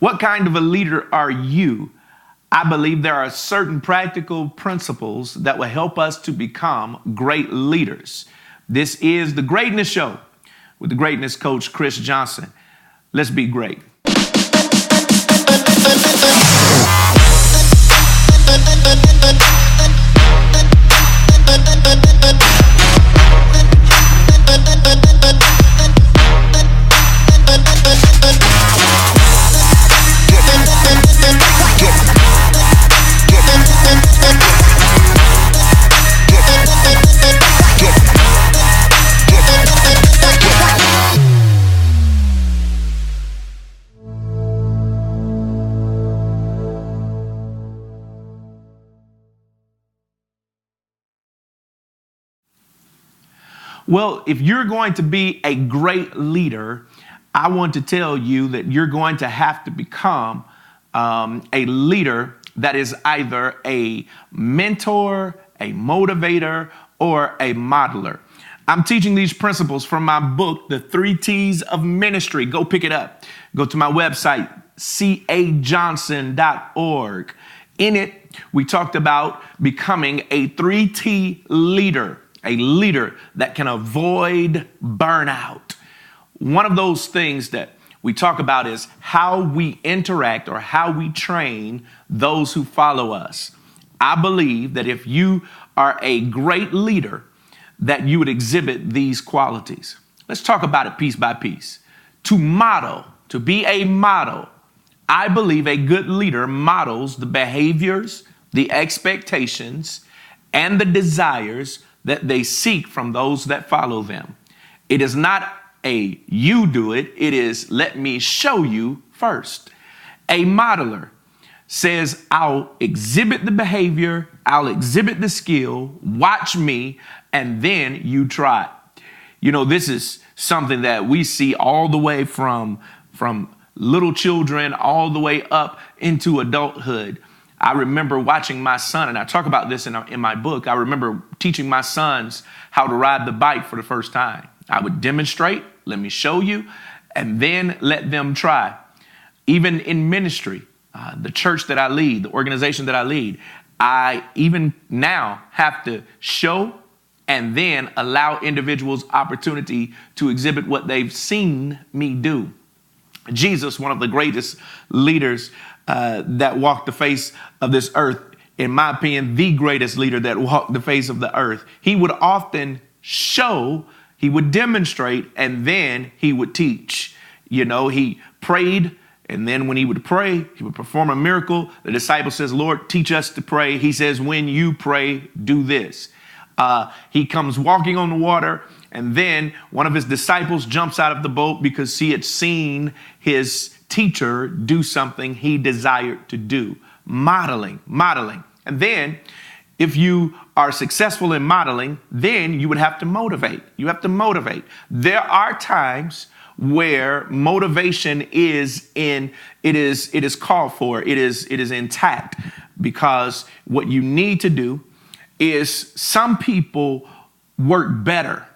What kind of a leader are you? I believe there are certain practical principles that will help us to become great leaders. This is The Greatness Show with the greatness coach, Chris Johnson. Let's be great. Well, if you're going to be a great leader, I want to tell you that you're going to have to become a leader that is either a mentor, a motivator, or a modeler. I'm teaching these principles from my book, The 3 T's of Ministry. Go pick it up. Go to my website, cajohnson.org. In it, we talked about becoming a 3T leader. A leader that can avoid burnout. One of those things that we talk about is how we interact or how we train those who follow us. I believe that if you are a great leader, that you would exhibit these qualities. Let's talk about it piece by piece. To model, to be a model, I believe a good leader models the behaviors, the expectations, and the desires that they seek from those that follow them. It is not a you do it, it is let me show you first. A modeler says, I'll exhibit the behavior, I'll exhibit the skill, watch me, and then you try. You know, this is something that we see all the way from little children all the way up into adulthood. I remember watching my son, and I talk about this in my book. I remember teaching my sons how to ride the bike for the first time. I would demonstrate, let me show you, and then let them try. Even in ministry, the church that I lead, the organization that I lead, I even now have to show and then allow individuals opportunity to exhibit what they've seen me do. Jesus, one of the greatest leaders that walked the face of this earth, in my opinion, the greatest leader that walked the face of the earth. He would often show, he would demonstrate, and then he would teach. You know, he prayed, and then when he would pray, he would perform a miracle. The disciple says, Lord, teach us to pray. He says, when you pray, do this. He comes walking on the water, and then one of his disciples jumps out of the boat because he had seen his teacher do something he desired to do. Modeling. And then if you are successful in modeling, then you would have to motivate. You have to motivate. There are times where motivation is called for. It is intact, because what you need to do is, some people work better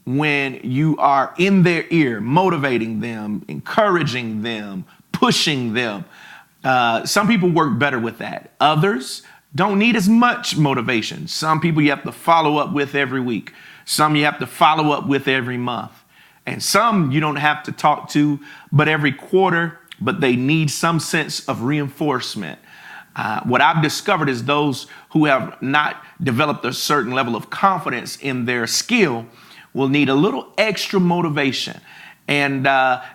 when you are in their ear, motivating them, encouraging them, pushing them. Some people work better with that. Others don't need as much motivation. Some people you have to follow up with every week. Some you have to follow up with every month. And some you don't have to talk to but every quarter, but they need some sense of reinforcement. What I've discovered is those who have not developed a certain level of confidence in their skill will need a little extra motivation. And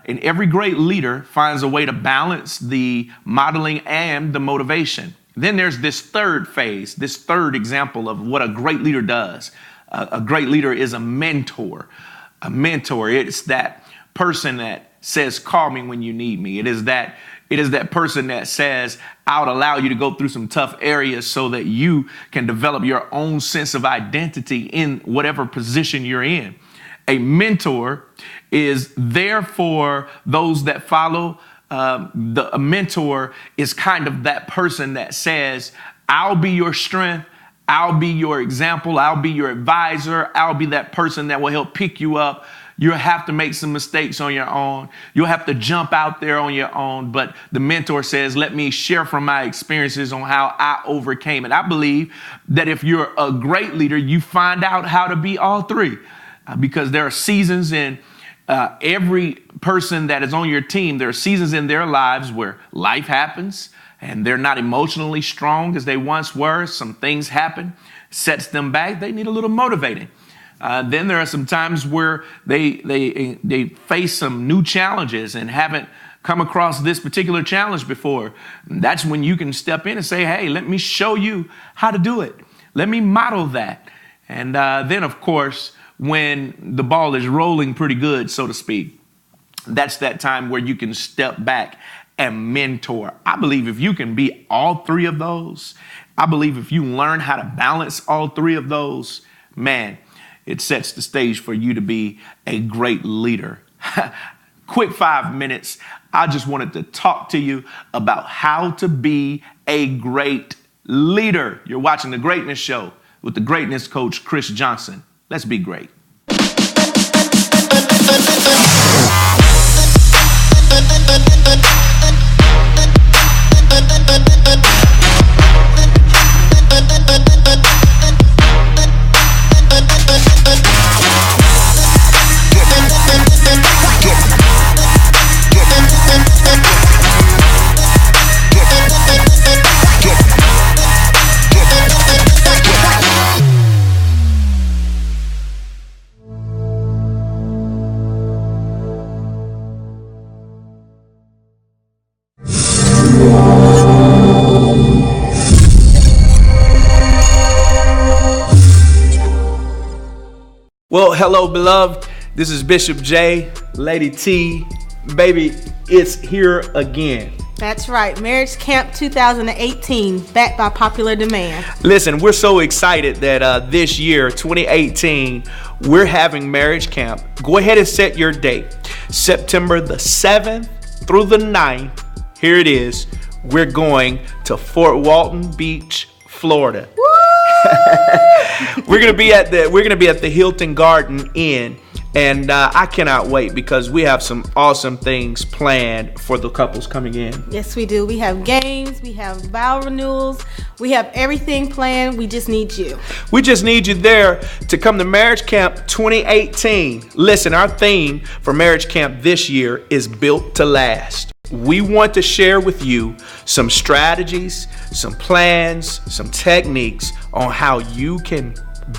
every great leader finds a way to balance the modeling and the motivation. Then there's this third phase, this third example of what a great leader does. A great leader is a mentor. A mentor, it's that person that says, call me when you need me. It is that person that says, I'll allow you to go through some tough areas so that you can develop your own sense of identity in whatever position you're in. A mentor is there for those that follow. A mentor is kind of that person that says, I'll be your strength. I'll be your example. I'll be your advisor. I'll be that person that will help pick you up. You'll have to make some mistakes on your own. You'll have to jump out there on your own. But the mentor says, let me share from my experiences on how I overcame it. I believe that if you're a great leader, you find out how to be all three, because there are seasons in every person that is on your team. There are seasons in their lives where life happens and they're not emotionally strong as they once were. Some things happen, sets them back. They need a little motivating. Then there are some times where they face some new challenges and haven't come across this particular challenge before. That's when you can step in and say, hey, let me show you how to do it. Let me model that. And then, of course, when the ball is rolling pretty good, so to speak, that's that time where you can step back and mentor. I believe if you can be all three of those, I believe if you learn how to balance all three of those, man, it sets the stage for you to be a great leader. Quick 5 minutes. I just wanted to talk to you about how to be a great leader. You're watching The Greatness Show with the greatness coach, Chris Johnson. Let's be great. Well, hello, beloved. This is Bishop J, Lady T. Baby, it's here again. That's right. Marriage Camp 2018, back by popular demand. Listen, we're so excited that this year, 2018, we're having Marriage Camp. Go ahead and set your date. September the 7th through the 9th. Here it is. We're going to Fort Walton Beach, Florida. We're gonna be at the Hilton Garden Inn, and I cannot wait because we have some awesome things planned for the couples coming in. Yes, we do. We have games, we have vow renewals, we have everything planned. We just need you. We just need you there to come to Marriage Camp 2018. Listen, our theme for Marriage Camp this year is Built to Last. We want to share with you some strategies, some plans, some techniques on how you can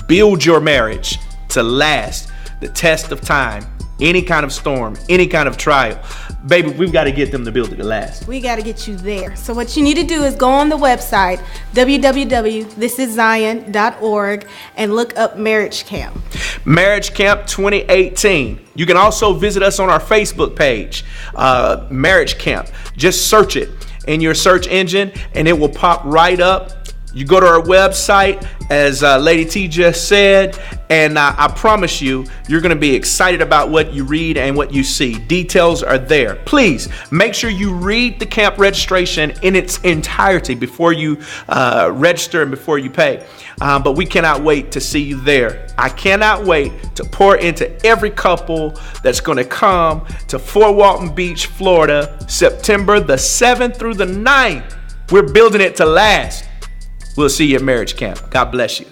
build your marriage to last the test of time, any kind of storm, any kind of trial. Baby, we've got to get them to build it to last. We got to get you there. So what you need to do is go on the website, www.thisiszion.org, and look up Marriage Camp. Marriage Camp 2018. You can also visit us on our Facebook page, Marriage Camp. Just search it in your search engine and it will pop right up. You go to our website, as Lady T just said, and I promise you, you're going to be excited about what you read and what you see. Details are there. Please make sure you read the camp registration in its entirety before you register and before you pay. But we cannot wait to see you there. I cannot wait to pour into every couple that's going to come to Fort Walton Beach, Florida, September the 7th through the 9th. We're building it to last. We'll see you at Marriage Camp. God bless you.